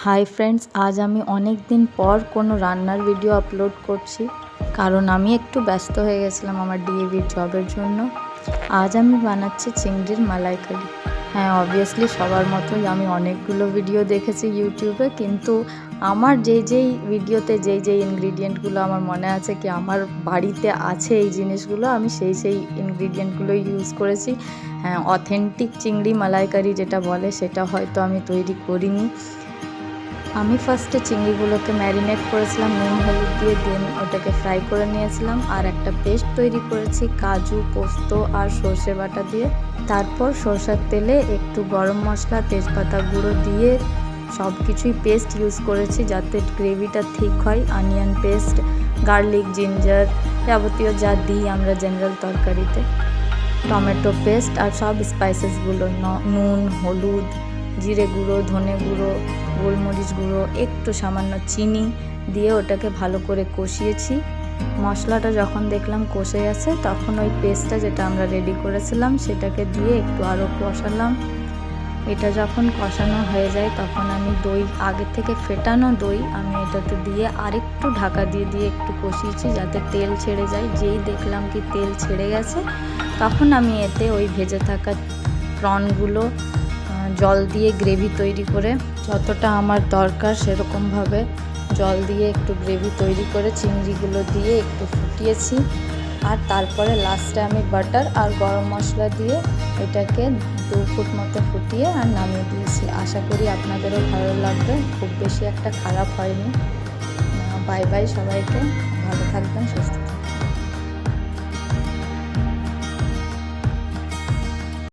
Hi friends, আজ আমি অনেক দিন পর কোনো রান্নার ভিডিও আপলোড করছি, কারণ আমি একটু ব্যস্ত হয়ে গেছিলাম আমার ডিএভির জবের জন্য। আজ আমি বানাচ্ছি চিংড়ির মালাইকারি। হ্যাঁ, অবভিয়াসলি সবার মতোই আমি অনেকগুলো ভিডিও দেখেছি ইউটিউবে, কিন্তু আমার যেই ভিডিওতে যেই ইনগ্রিডিয়েন্টগুলো আমার মনে আছে কি আমার বাড়িতে আছে এই জিনিসগুলো, আমি সেই ইনগ্রিডিয়েন্টগুলো ইউজ করেছি। হ্যাঁ, অথেন্টিক চিংড়ি মালাইকারি যেটা বলে সেটা হয়তো আমি তৈরি করিনি। আমি ফার্স্টে চিংড়িগুলোকে ম্যারিনেট করেছিলাম নুন হলুদ দিয়ে, দেন ওটাকে ফ্রাই করে নিয়েছিলাম। আর একটা পেস্ট তৈরি করেছি কাজু, পোস্ত আর সর্ষে বাটা দিয়ে। তারপর সরষের তেলে একটু গরম মশলা, তেজপাতা গুঁড়ো দিয়ে সব কিছুই পেস্ট ইউজ করেছি যাতে গ্রেভিটা ঠিক হয়। অনিয়ন পেস্ট, গার্লিক, জিঞ্জার, যাবতীয় যা দিই আমরা জেনারেল তরকারিতে, টমেটো পেস্ট আর সব স্পাইসেসগুলো, নুন, হলুদ, জিরে গুঁড়ো, ধনে গুঁড়ো, গোলমরিচ গুঁড়ো, একটু সামান্য চিনি দিয়ে ওটাকে ভালো করে কষিয়েছি। মশলাটা যখন দেখলাম কষে গেছে, তখন ওই পেস্টটা যেটা আমরা রেডি করেছিলাম সেটাকে দিয়ে একটু আরও কষালাম। এটা যখন কষানো হয়ে যায় তখন আমি দই, আগে থেকে ফেটানো দই, আমি এটাতে দিয়ে আরেকটু ঢাকা দিয়ে একটু কষিয়েছি যাতে তেল ছেড়ে যায়। যেই দেখলাম কি তেল ছেড়ে গেছে, তখন আমি এতে ওই ভেজে থাকা প্রনগুলো জল দিয়ে গ্রেভি তৈরি করে, যতটা আমার দরকার সেরকমভাবে জল দিয়ে একটু গ্রেভি তৈরি করে চিংড়িগুলো দিয়ে একটু ফুটিয়েছি। আর তারপরে লাস্টে আমি বাটার আর গরম মশলা দিয়ে এটাকে 2 ফুট মতো ফুটিয়ে আর নামিয়ে দিয়েছি। আশা করি আপনাদেরও ভালো লাগবে, খুব বেশি একটা খারাপ হয়নি। বাই বাই সবাইকে, ভালো থাকবেন, সুস্থ থাকবেন।